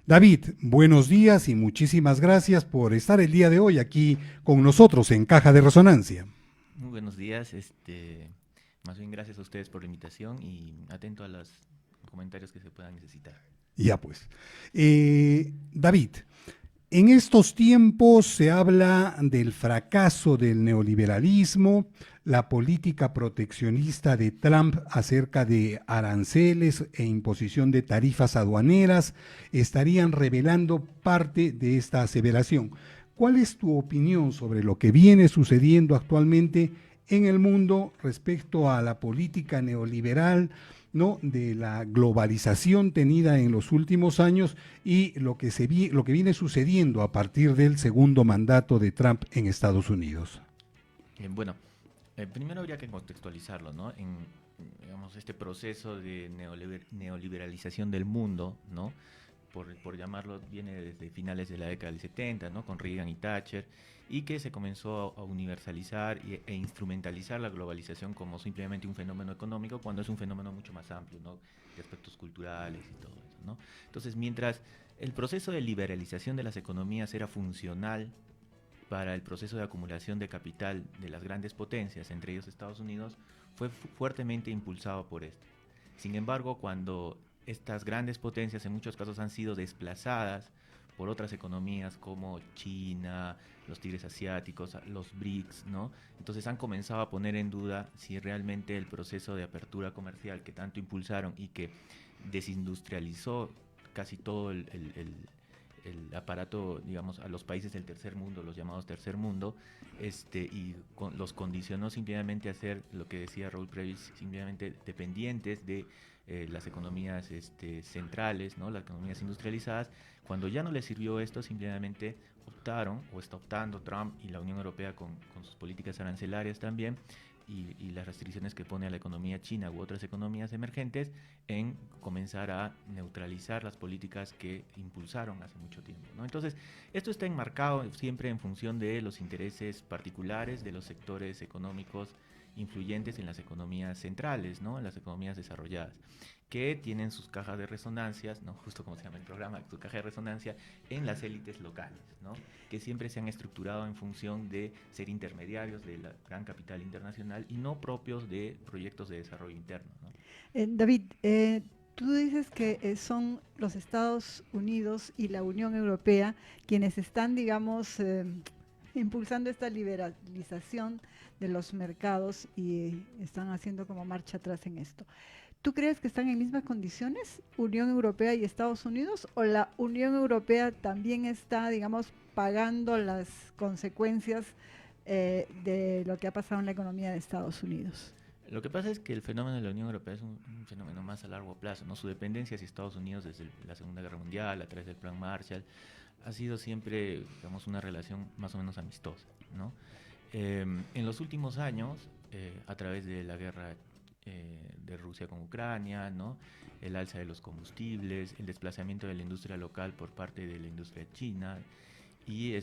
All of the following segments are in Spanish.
David, buenos días y muchísimas gracias por estar el día de hoy aquí con nosotros en Caja de Resonancia. Muy buenos días, más bien gracias a ustedes por la invitación y atento a los comentarios que se puedan necesitar. Ya pues. David, en estos tiempos se habla del fracaso del neoliberalismo, la política proteccionista de Trump acerca de aranceles e imposición de tarifas aduaneras estarían revelando parte de esta aseveración. ¿Cuál es tu opinión sobre lo que viene sucediendo actualmente en el mundo respecto a la política neoliberal, ¿no?, de la globalización tenida en los últimos años y lo que viene sucediendo a partir del segundo mandato de Trump en Estados Unidos? Bueno, primero habría que contextualizarlo, ¿no? Digamos, este proceso de neoliberalización del mundo, ¿no? Por llamarlo, viene desde finales de la década del 70, ¿no? Con Reagan y Thatcher, y que se comenzó a universalizar e instrumentalizar la globalización como simplemente un fenómeno económico, cuando es un fenómeno mucho más amplio, ¿no? De aspectos culturales y todo eso, ¿no? Entonces, mientras el proceso de liberalización de las economías era funcional para el proceso de acumulación de capital de las grandes potencias, entre ellos Estados Unidos, fue fuertemente impulsado por esto. Sin embargo, cuando estas grandes potencias en muchos casos han sido desplazadas por otras economías como China, los tigres asiáticos, los BRICS, ¿no? Entonces han comenzado a poner en duda si realmente el proceso de apertura comercial que tanto impulsaron y que desindustrializó casi todo el aparato, digamos, a los países del tercer mundo, los llamados tercer mundo, los condicionó simplemente a ser, lo que decía Raúl Previs, simplemente dependientes de las economías centrales, ¿no? Las economías industrializadas. Cuando ya no les sirvió esto, simplemente optaron, o está optando Trump y la Unión Europea con sus políticas arancelarias también, y las restricciones que pone a la economía china u otras economías emergentes, en comenzar a neutralizar las políticas que impulsaron hace mucho tiempo, ¿no? Entonces, esto está enmarcado siempre en función de los intereses particulares de los sectores económicos influyentes en las economías centrales, ¿no? En las economías desarrolladas, que tienen sus cajas de resonancias, ¿no? Justo como se llama el programa, su caja de resonancia en las élites locales, ¿no? Que siempre se han estructurado en función de ser intermediarios de la gran capital internacional y no propios de proyectos de desarrollo interno, ¿no? David, tú dices que son los Estados Unidos y la Unión Europea quienes están, digamos, impulsando esta liberalización de los mercados y están haciendo como marcha atrás en esto. ¿Tú crees que están en mismas condiciones, Unión Europea y Estados Unidos, o la Unión Europea también está, digamos, pagando las consecuencias de lo que ha pasado en la economía de Estados Unidos? Lo que pasa es que el fenómeno de la Unión Europea es un fenómeno más a largo plazo, ¿no? Su dependencia hacia Estados Unidos desde la Segunda Guerra Mundial, a través del Plan Marshall, ha sido siempre, digamos, una relación más o menos amistosa, ¿no? En los últimos años, a través de la guerra de Rusia con Ucrania, ¿no? El alza de los combustibles, el desplazamiento de la industria local por parte de la industria china, y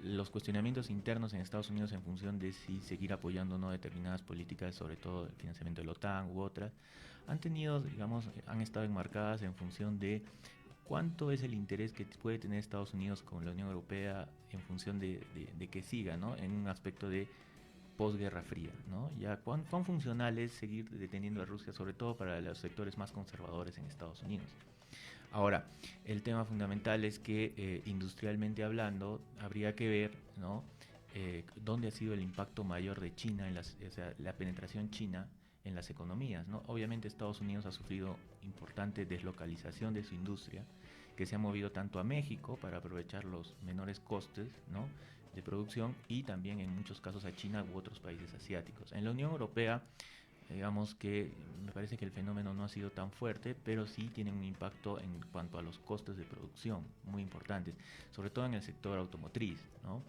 los cuestionamientos internos en Estados Unidos en función de si seguir apoyando o no determinadas políticas, sobre todo el financiamiento de la OTAN u otras, han tenido, digamos, han estado enmarcadas en función de cuánto es el interés que puede tener Estados Unidos con la Unión Europea en función de que siga, ¿no? En un aspecto de posguerra fría, ¿no? Ya cuán funcional es seguir deteniendo a Rusia, sobre todo para los sectores más conservadores en Estados Unidos. Ahora, el tema fundamental es que industrialmente hablando habría que ver, ¿no? Dónde ha sido el impacto mayor de China, o sea, la penetración china en las economías, ¿no? Obviamente Estados Unidos ha sufrido importante deslocalización de su industria, que se ha movido tanto a México para aprovechar los menores costes, ¿no?, de producción, y también en muchos casos a China u otros países asiáticos. En la Unión Europea, digamos que me parece que el fenómeno no ha sido tan fuerte, pero sí tiene un impacto en cuanto a los costes de producción muy importantes, sobre todo en el sector automotriz, ¿no?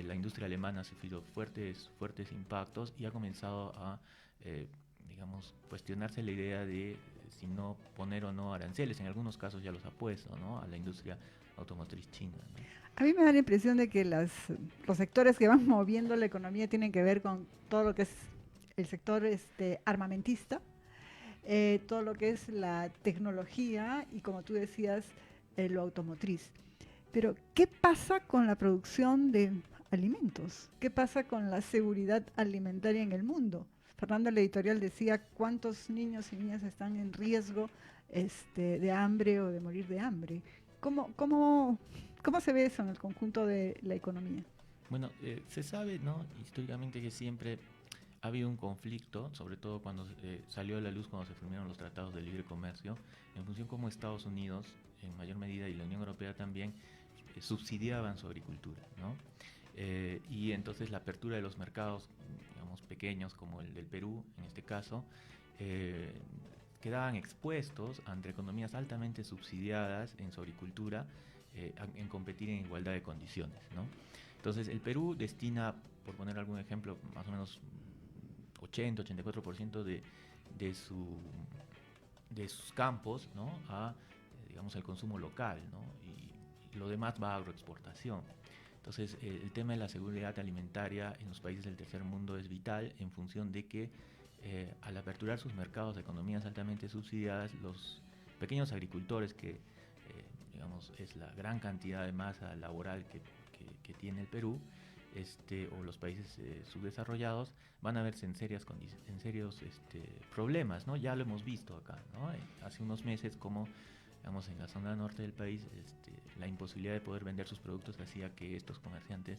La industria alemana ha sufrido fuertes impactos y ha comenzado a, eh, digamos, cuestionarse la idea de si no poner o no aranceles. En algunos casos ya los ha puesto, ¿no?, a la industria automotriz china, ¿no? A mí me da la impresión de que los sectores que van moviendo la economía tienen que ver con todo lo que es el sector armamentista, todo lo que es la tecnología y, como tú decías, lo automotriz. Pero, ¿qué pasa con la producción de alimentos? ¿Qué pasa con la seguridad alimentaria en el mundo? Fernando, el editorial decía cuántos niños y niñas están en riesgo de hambre o de morir de hambre. ¿Cómo se ve eso en el conjunto de la economía? Bueno, se sabe, ¿no?, históricamente, que siempre ha habido un conflicto, sobre todo cuando salió a la luz cuando se firmaron los tratados de libre comercio, en función como Estados Unidos, en mayor medida, y la Unión Europea también, subsidiaban su agricultura, ¿no? Y entonces la apertura de los mercados, digamos, pequeños, como el del Perú, en este caso, quedaban expuestos ante economías altamente subsidiadas en su agricultura, en competir en igualdad de condiciones, ¿no? Entonces, el Perú destina, por poner algún ejemplo, más o menos 80-84% de sus campos, ¿no?, a, digamos, el consumo local, ¿no? Y lo demás va a agroexportación. Entonces, el tema de la seguridad alimentaria en los países del tercer mundo es vital, en función de que al aperturar sus mercados de economías altamente subsidiadas, los pequeños agricultores, que digamos es la gran cantidad de masa laboral que tiene el Perú, o los países subdesarrollados, van a verse en serios problemas, ¿no? Ya lo hemos visto acá, ¿no? Hace unos meses, como, digamos, en la zona norte del país, la imposibilidad de poder vender sus productos hacía que estos comerciantes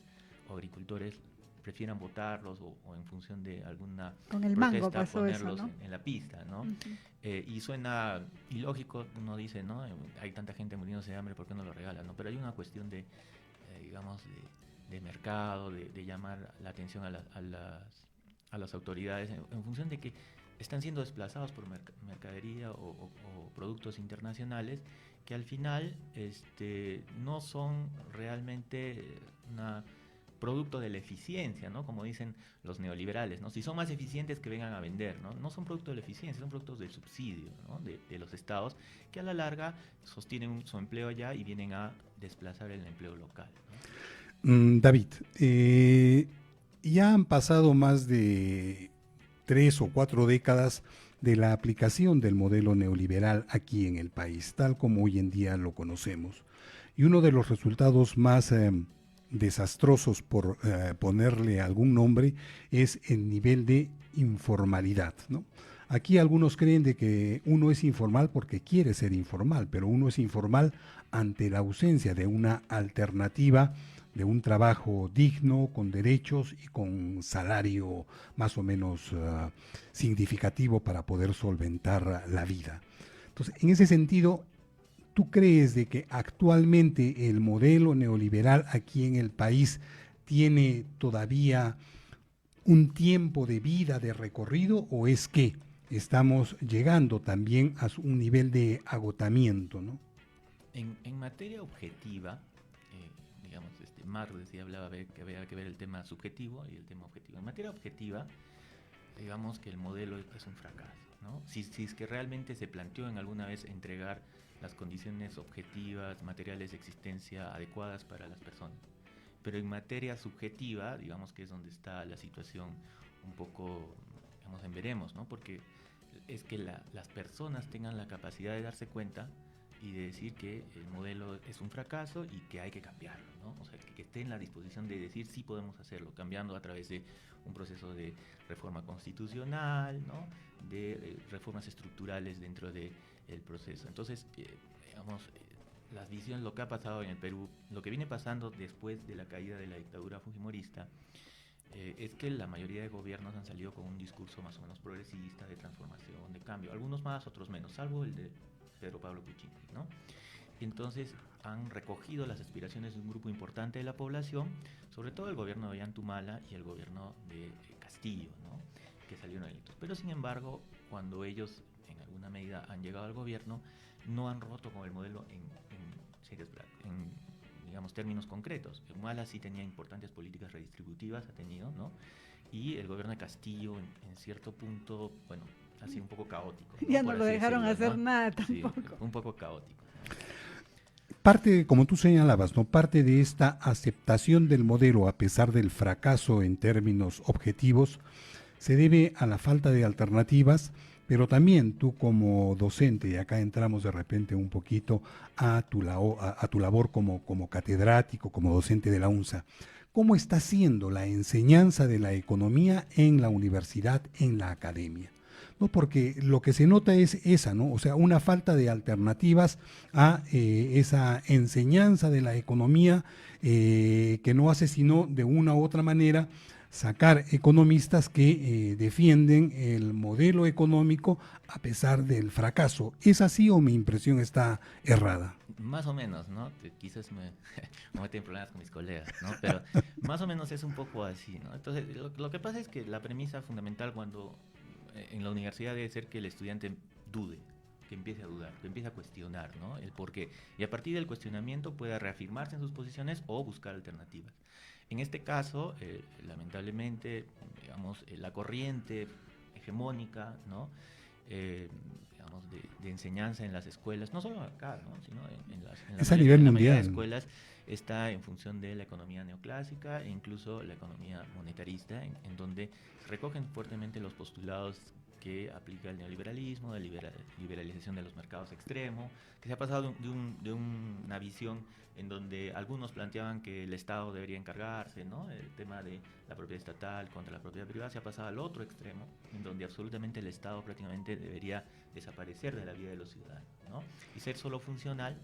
o agricultores prefieran botarlos o en función de alguna con el protesta mango pasó ponerlos eso, ¿no?, en la pista, ¿no? Uh-huh. Y suena ilógico, uno dice, ¿no?, hay tanta gente muriéndose de hambre, ¿por qué no lo regalan?, ¿no? Pero hay una cuestión de, digamos, de mercado, de llamar la atención a las autoridades, en función de que están siendo desplazados por mercadería o productos internacionales que al final no son realmente producto de la eficiencia, ¿no?, como dicen los neoliberales, ¿no? Si son más eficientes, que vengan a vender, ¿no? No son productos de la eficiencia, son productos del subsidio, ¿no?, de los estados, que a la larga sostienen su empleo allá y vienen a desplazar el empleo local, ¿no? David, ya han pasado más de 3 o 4 décadas de la aplicación del modelo neoliberal aquí en el país, tal como hoy en día lo conocemos. Y uno de los resultados más desastrosos, por ponerle algún nombre, es el nivel de informalidad, ¿no? Aquí algunos creen de que uno es informal porque quiere ser informal, pero uno es informal ante la ausencia de una alternativa, de un trabajo digno, con derechos y con salario más o menos significativo para poder solventar la vida. Entonces, en ese sentido, ¿tú crees de que actualmente el modelo neoliberal aquí en el país tiene todavía un tiempo de vida, de recorrido, o es que estamos llegando también a un nivel de agotamiento, ¿no? En materia objetiva, digamos, Marx hablaba que había que ver el tema subjetivo y el tema objetivo. En materia objetiva, digamos que el modelo es un fracaso, ¿no? Si es que realmente se planteó en alguna vez entregar las condiciones objetivas, materiales de existencia adecuadas para las personas. Pero en materia subjetiva, digamos que es donde está la situación un poco, digamos, en veremos, ¿no? Porque es que las personas tengan la capacidad de darse cuenta y de decir que el modelo es un fracaso y que hay que cambiarlo, ¿no? O sea, que esté en la disposición de decir sí podemos hacerlo, cambiando a través de un proceso de reforma constitucional, ¿no?, de reformas estructurales dentro del proceso. Entonces, digamos, las visiones, lo que ha pasado en el Perú, lo que viene pasando después de la caída de la dictadura fujimorista, es que la mayoría de gobiernos han salido con un discurso más o menos progresista, de transformación, de cambio, algunos más, otros menos, salvo el de Pedro Pablo Kuczynski, ¿no? Y entonces han recogido las aspiraciones de un grupo importante de la población, sobre todo el gobierno de Ollantumala y el gobierno de Castillo, ¿no?, que salieron electos. Pero sin embargo, cuando ellos en alguna medida han llegado al gobierno, no han roto con el modelo en digamos, términos concretos. Humala sí tenía importantes políticas redistributivas, ha tenido, ¿no? Y el gobierno de Castillo, en cierto punto, bueno, ha sido un poco caótico, ¿no? Ya no lo dejaron hacer, ¿no?, nada tampoco. Sí, un poco caótico. Parte, como tú señalabas, ¿no?, parte de esta aceptación del modelo, a pesar del fracaso en términos objetivos, se debe a la falta de alternativas pero también tú como docente, y acá entramos de repente un poquito a tu labor como catedrático, como docente de la UNSA. ¿Cómo está siendo la enseñanza de la economía en la universidad, en la academia? ¿No? Porque lo que se nota es esa, ¿no? O sea, una falta de alternativas a esa enseñanza de la economía que no hace sino de una u otra manera sacar economistas que defienden el modelo económico a pesar del fracaso. ¿Es así o mi impresión está errada? Más o menos, ¿no? Quizás me meten en problemas con mis colegas, ¿no? Pero más o menos es un poco así, ¿no? Entonces, lo que pasa es que la premisa fundamental cuando en la universidad debe ser que el estudiante dude, que empiece a dudar, que empiece a cuestionar, ¿no? El por qué. Y a partir del cuestionamiento pueda reafirmarse en sus posiciones o buscar alternativas. En este caso, lamentablemente, digamos, la corriente hegemónica, ¿no? Digamos, de enseñanza en las escuelas, no solo acá, ¿no? Sino en Es a nivel la mayoría de mundial. escuelas está en función de la economía neoclásica e incluso la economía monetarista, en donde se recogen fuertemente los postulados que aplica el neoliberalismo, de liberalización de los mercados extremos, que se ha pasado de una visión en donde algunos planteaban que el Estado debería encargarse, ¿no? El tema de la propiedad estatal contra la propiedad privada se ha pasado al otro extremo, en donde absolutamente el Estado prácticamente debería desaparecer de la vida de los ciudadanos, ¿no? Y ser solo funcional,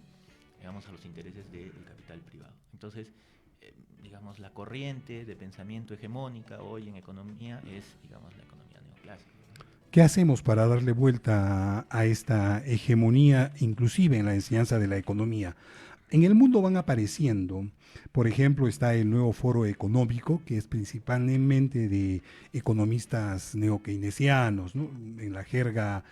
digamos, a los intereses del capital privado. Entonces, digamos, la corriente de pensamiento hegemónica hoy en economía es, digamos, la economía neoclásica. ¿Qué hacemos para darle vuelta a esta hegemonía, inclusive en la enseñanza de la economía? En el mundo van apareciendo, por ejemplo, está el nuevo foro económico, que es principalmente de economistas neokeynesianos, ¿no? En la jerga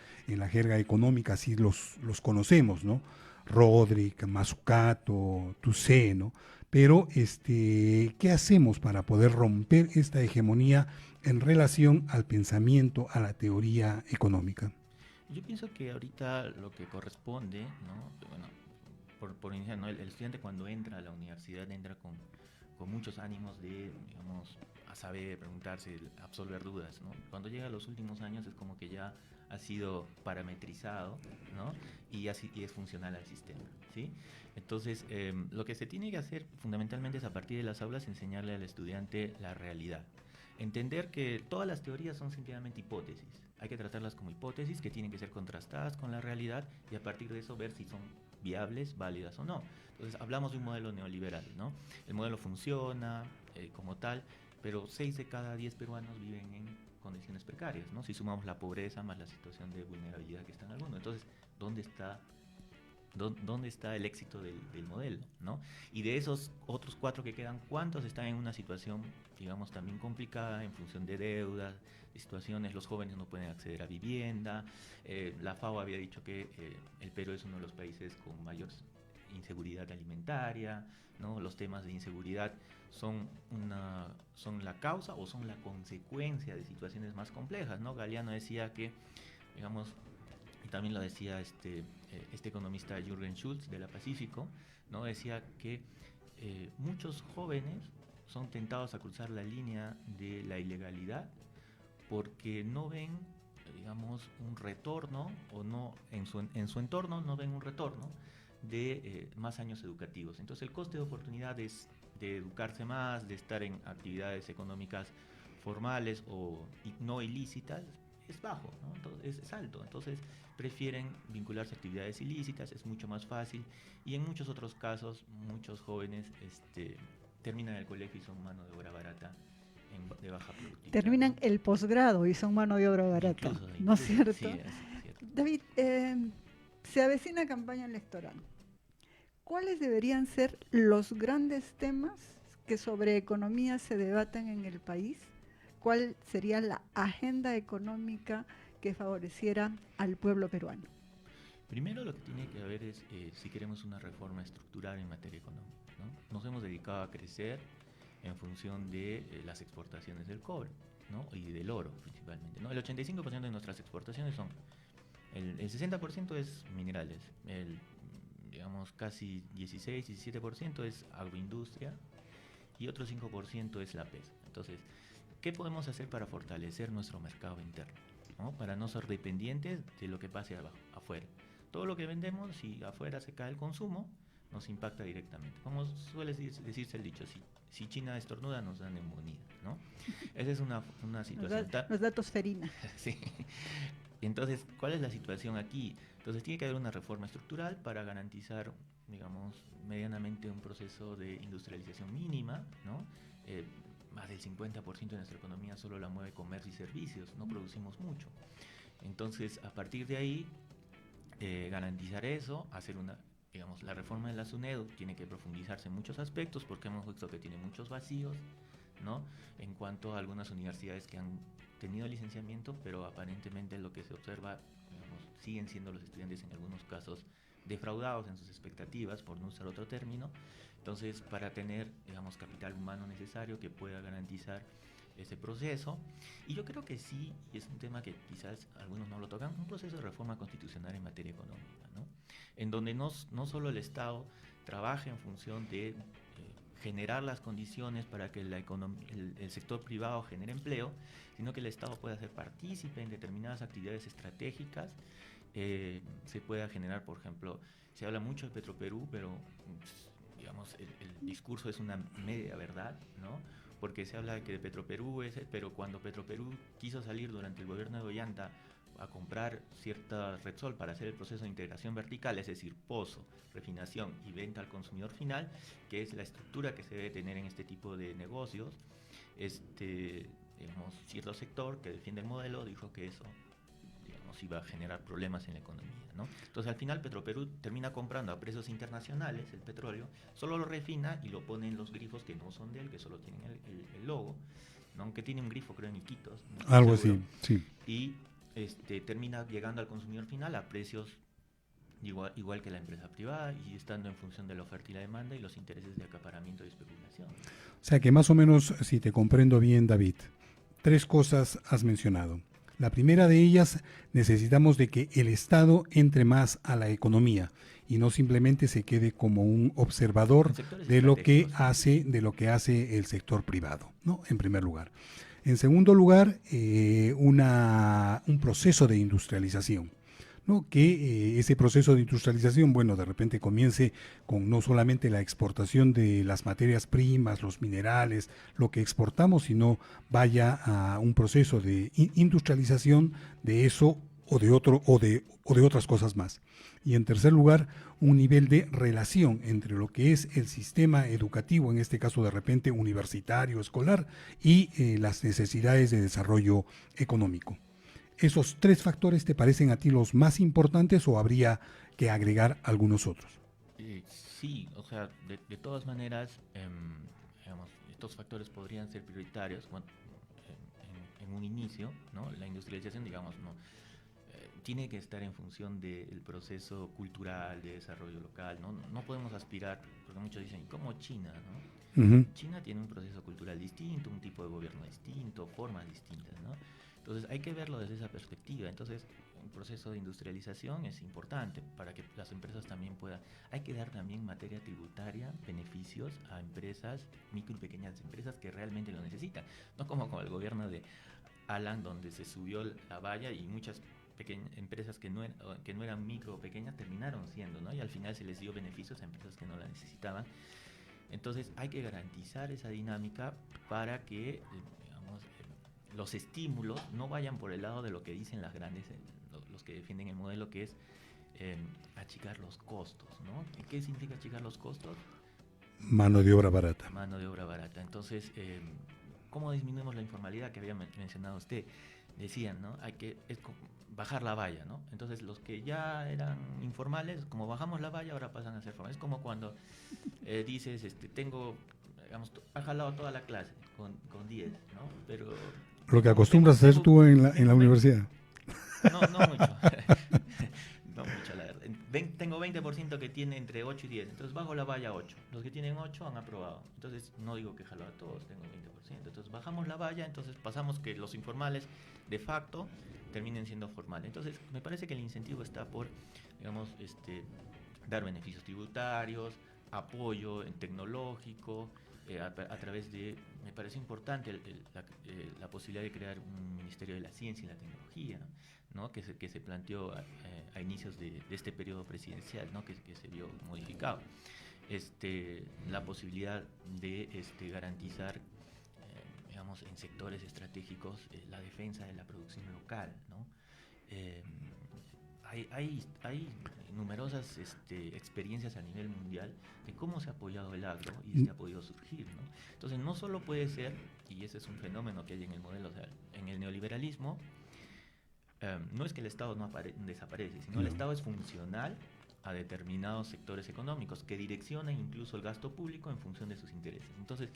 económica así los conocemos, ¿no? Rodrik, Mazzucato, Toussaint, ¿no? Pero, ¿qué hacemos para poder romper esta hegemonía en relación al pensamiento, a la teoría económica? Yo pienso que ahorita lo que corresponde, ¿no? Bueno, por iniciar, ¿no? El estudiante cuando entra a la universidad entra con muchos ánimos de, digamos, a saber, preguntarse, absolver dudas, ¿no? Cuando llega a los últimos años es como que ya ha sido parametrizado, ¿no? Y es funcional al sistema, ¿sí? Entonces, lo que se tiene que hacer fundamentalmente es a partir de las aulas enseñarle al estudiante la realidad. Entender que todas las teorías son simplemente hipótesis. Hay que tratarlas como hipótesis que tienen que ser contrastadas con la realidad y a partir de eso ver si son viables, válidas o no. Entonces hablamos de un modelo neoliberal, ¿no? El modelo funciona como tal, pero 6 de cada 10 peruanos viven en condiciones precarias, ¿no? Si sumamos la pobreza más la situación de vulnerabilidad que está en alguno. Entonces, ¿dónde está el éxito del modelo, ¿no? Y de esos otros 4 que quedan, ¿cuántos están en una situación, digamos, también complicada en función de deudas, de situaciones? Los jóvenes no pueden acceder a vivienda. La FAO había dicho que el Perú es uno de los países con mayor inseguridad alimentaria, ¿no? Los temas de inseguridad son la causa o son la consecuencia de situaciones más complejas, ¿no? Galeano decía que, digamos, y también lo decía este economista Jürgen Schultz de la Pacífico, ¿no? Decía que muchos jóvenes son tentados a cruzar la línea de la ilegalidad porque no ven, digamos, un retorno o no en su entorno no ven un retorno de más años educativos. Entonces el coste de oportunidades de educarse más, de estar en actividades económicas formales o no ilícitas es bajo, ¿no? Entonces, es alto. Entonces prefieren vincularse a actividades ilícitas, es mucho más fácil y en muchos otros casos muchos jóvenes terminan el colegio y son mano de obra barata de baja productividad. Terminan el posgrado y son mano de obra barata, ¿no es cierto? Sí, es cierto. David, se avecina campaña electoral. ¿Cuáles deberían ser los grandes temas que sobre economía se debatan en el país? ¿Cuál sería la agenda económica que favoreciera al pueblo peruano? Primero lo que tiene que haber es si queremos una reforma estructural en materia económica, ¿no? Nos hemos dedicado a crecer en función de las exportaciones del cobre, ¿no? Y del oro principalmente, ¿no? El 85% de nuestras exportaciones son, el 60% es minerales, digamos casi 16-17% es agroindustria y otro 5% es la pesca. Entonces, ¿qué podemos hacer para fortalecer nuestro mercado interno? ¿no? Para no ser dependientes de lo que pase afuera. Todo lo que vendemos, si afuera se cae el consumo, nos impacta directamente. Como suele decirse el dicho, si China estornuda nos da neumonía, ¿no? Esa es una situación. Nos da tosferina. Sí. Entonces, ¿cuál es la situación aquí? Entonces, tiene que haber una reforma estructural para garantizar, digamos, medianamente un proceso de industrialización mínima, ¿no? Más del 50% de nuestra economía solo la mueve comercio y servicios, no producimos mucho. Entonces, a partir de ahí, garantizar eso, hacer digamos, la reforma de la SUNEDU tiene que profundizarse en muchos aspectos porque hemos visto que tiene muchos vacíos, ¿no? En cuanto a algunas universidades que han tenido licenciamiento, pero aparentemente lo que se observa, digamos, siguen siendo los estudiantes en algunos casos defraudados en sus expectativas, por no usar otro término. Entonces, para tener, digamos, capital humano necesario que pueda garantizar ese proceso, y yo creo que sí, y es un tema que quizás algunos no lo tocan, un proceso de reforma constitucional en materia económica, ¿no? En donde no solo el Estado trabaje en función de generar las condiciones para que el sector privado genere empleo, sino que el Estado pueda ser partícipe en determinadas actividades estratégicas. Se pueda generar, por ejemplo, se habla mucho de Petroperú, pero digamos, el discurso es una media verdad, ¿no? Porque se habla de que de Petroperú pero cuando Petroperú quiso salir durante el gobierno de Ollanta a comprar cierta Repsol para hacer el proceso de integración vertical, es decir, pozo, refinación y venta al consumidor final, que es la estructura que se debe tener en este tipo de negocios, digamos, cierto sector que defiende el modelo dijo que eso, digamos, iba a generar problemas en la economía, ¿no? Entonces al final Petroperú termina comprando a precios internacionales el petróleo, solo lo refina y lo pone en los grifos que no son de él, que solo tienen el logo, ¿no? Aunque tiene un grifo creo en Iquitos, ¿no? Algo seguro. así, sí. Y termina llegando al consumidor final a precios igual que la empresa privada y estando en función de la oferta y la demanda y los intereses de acaparamiento y especulación. O sea que más o menos, si te comprendo bien, David, 3 cosas has mencionado. La primera de ellas, necesitamos de que el Estado entre más a la economía y no simplemente se quede como un observador de lo que hace el sector privado, ¿no? En primer lugar. En segundo lugar, un proceso de industrialización, ¿no? Que ese proceso de industrialización, bueno, de repente comience con no solamente la exportación de las materias primas, los minerales, lo que exportamos, sino vaya a un proceso de industrialización de eso o de otro o de otras cosas más. Y en tercer lugar, un nivel de relación entre lo que es el sistema educativo, en este caso de repente universitario, escolar, y las necesidades de desarrollo económico. ¿Esos 3 factores te parecen a ti los más importantes o habría que agregar algunos otros? Sí, o sea, de todas maneras, digamos, estos factores podrían ser prioritarios en un inicio, ¿no? La industrialización, digamos, no tiene que estar en función del proceso cultural, de desarrollo local, ¿no? No podemos aspirar, porque muchos dicen, ¿cómo China, no? Uh-huh. China tiene un proceso cultural distinto, un tipo de gobierno distinto, formas distintas, ¿no? Entonces hay que verlo desde esa perspectiva. Entonces un proceso de industrialización es importante para que las empresas también puedan. Hay que dar también en materia tributaria beneficios a empresas, micro y pequeñas empresas que realmente lo necesitan. No como con el gobierno de Alan, donde se subió la valla y muchas empresas que no eran micro o pequeñas terminaron siendo, ¿no? Y al final se les dio beneficios a empresas que no la necesitaban. Entonces hay que garantizar esa dinámica para que, digamos, los estímulos no vayan por el lado de lo que dicen las grandes, los que defienden el modelo, que es achicar los costos, ¿no? ¿Y qué significa achicar los costos? Mano de obra barata. Mano de obra barata. Entonces, ¿cómo disminuimos la informalidad que había mencionado usted? Decían, ¿no? Hay que bajar la valla, ¿no? Entonces los que ya eran informales, como bajamos la valla, ahora pasan a ser formales. Es como cuando dices, digamos, has jalado toda la clase con 10, ¿no? Pero lo que acostumbras a hacer tú en la universidad. No mucho. No mucho, la verdad. Tengo 20% que tiene entre 8 y 10, entonces bajo la valla a 8. Los que tienen 8 han aprobado. Entonces no digo que jalo a todos, tengo 20%. Entonces bajamos la valla, entonces pasamos que los informales de facto terminen siendo formales. Entonces me parece que el incentivo está por, digamos, dar beneficios tributarios, apoyo en tecnológico, a través de, me parece importante la posibilidad de crear un Ministerio de la Ciencia y la Tecnología, ¿no? que se planteó a inicios de este periodo presidencial, ¿no? que se vio modificado. La posibilidad de garantizar, digamos, en sectores estratégicos la defensa de la producción local, ¿no? Hay numerosas experiencias a nivel mundial de cómo se ha apoyado el agro y se ha podido surgir, ¿no? Entonces no solo puede ser, y ese es un fenómeno que hay en el modelo, o sea, en el neoliberalismo, no es que el Estado no desaparece, sino el Estado es funcional a determinados sectores económicos que direccionan incluso el gasto público en función de sus intereses. Entonces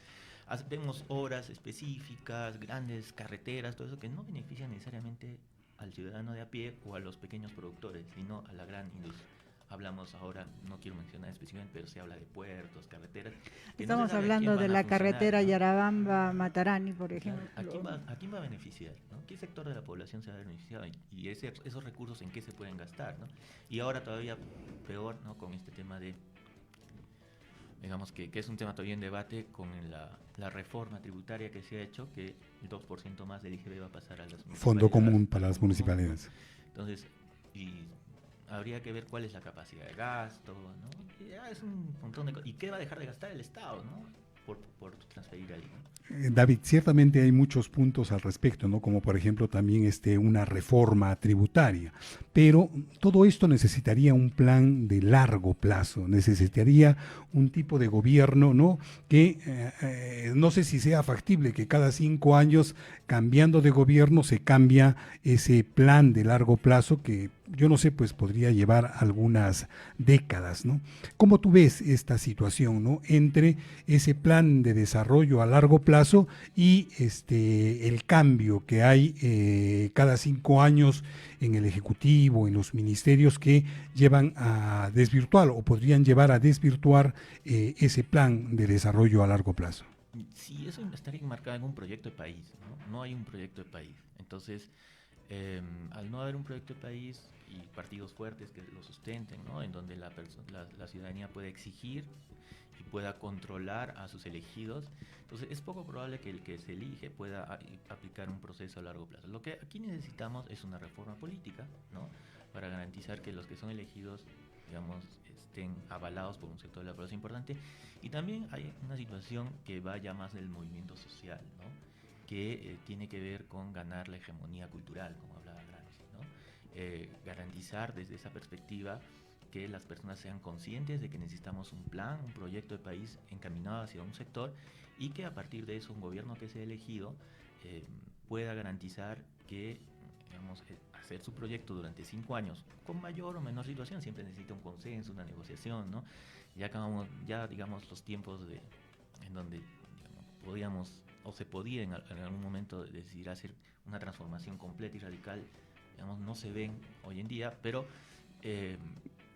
vemos obras específicas, grandes carreteras, todo eso que no benefician necesariamente al ciudadano de a pie o a los pequeños productores, sino a la gran industria. Hablamos ahora, no quiero mencionar específicamente, pero se habla de puertos, carreteras. Estamos hablando de la carretera, ¿no? Yarabamba-Matarani, por ejemplo. ¿A quién va a beneficiar, ¿no? ¿Qué sector de la población se va a beneficiar? Y esos recursos, ¿en qué se pueden gastar, ¿no? Y ahora todavía peor, ¿no? Con este tema de, digamos que es un tema todavía en debate con la reforma tributaria que se ha hecho, que el 2% más del IGB va a pasar a las municipalidades. Fondo común para las municipalidades. Entonces, y habría que ver cuál es la capacidad de gasto, ¿no? Y ya es un montón de cosas. ¿Y qué va a dejar de gastar el Estado, ¿no? Por transferir ahí, ¿no? David, ciertamente hay muchos puntos al respecto, ¿no? Como por ejemplo también una reforma tributaria, pero todo esto necesitaría un plan de largo plazo, necesitaría un tipo de gobierno, ¿no? Que no sé si sea factible que cada 5 años, cambiando de gobierno, se cambia ese plan de largo plazo que yo no sé, pues podría llevar algunas décadas, ¿no? ¿Cómo tú ves esta situación, ¿no? Entre ese plan de desarrollo a largo plazo y el cambio que hay cada 5 años en el Ejecutivo, en los ministerios que llevan a desvirtuar o podrían llevar a desvirtuar ese plan de desarrollo a largo plazo? Sí, eso estaría enmarcado en un proyecto de país, ¿no? No hay un proyecto de país. Entonces, al no haber un proyecto de país y partidos fuertes que lo sustenten, ¿no? En donde la ciudadanía puede exigir y pueda controlar a sus elegidos, entonces es poco probable que el que se elige pueda aplicar un proceso a largo plazo. Lo que aquí necesitamos es una reforma política, ¿no? Para garantizar que los que son elegidos, digamos, estén avalados por un sector de la población importante. Y también hay una situación que va ya más del movimiento social, ¿no? Que tiene que ver con ganar la hegemonía cultural, como hablaba Gramsci, ¿no? Garantizar desde esa perspectiva que las personas sean conscientes de que necesitamos un plan, un proyecto de país encaminado hacia un sector y que a partir de eso un gobierno que sea elegido pueda garantizar que, digamos, hacer su proyecto durante 5 años, con mayor o menor situación, siempre necesita un consenso, una negociación, ¿no? Ya digamos, los tiempos en donde, digamos, podíamos o se podía en algún momento decidir hacer una transformación completa y radical, digamos, no se ven hoy en día, pero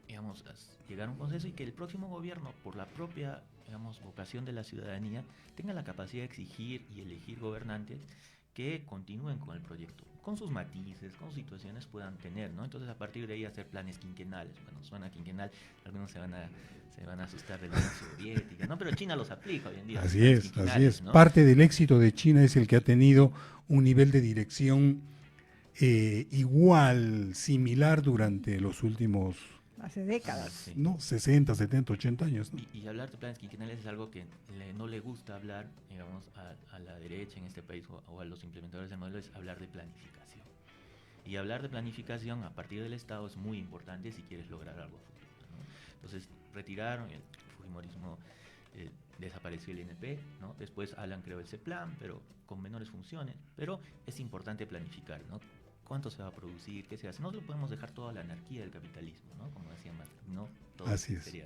digamos, llegar a un consenso y que el próximo gobierno, por la propia, digamos, vocación de la ciudadanía, tenga la capacidad de exigir y elegir gobernantes que continúen con el proyecto, con sus matices, con situaciones puedan tener, ¿no? Entonces, a partir de ahí hacer planes quinquenales. Bueno, suena quinquenal, algunos se van a asustar de la Unión Soviética, ¿no? Pero China los aplica hoy en día. Así es. ¿No? Parte del éxito de China es el que ha tenido un nivel de dirección igual, similar durante los últimos... Hace décadas. Sí. ¿No? 60, 70, 80 años. ¿No? Y hablar de planes quinquenales es algo que no le gusta hablar, digamos, a la derecha en este país o a los implementadores del modelo, es hablar de planificación. Y hablar de planificación a partir del Estado es muy importante si quieres lograr algo futuro, ¿no? Entonces, retiraron el fujimorismo, desapareció el INP, ¿no? Después Alan creó el CEPLAN, pero con menores funciones. Pero es importante planificar, ¿no? ¿Cuánto se va a producir? ¿Qué se hace? No lo podemos dejar todo a la anarquía del capitalismo, ¿no? Como decía Marx, ¿no? Todo Así es. Sería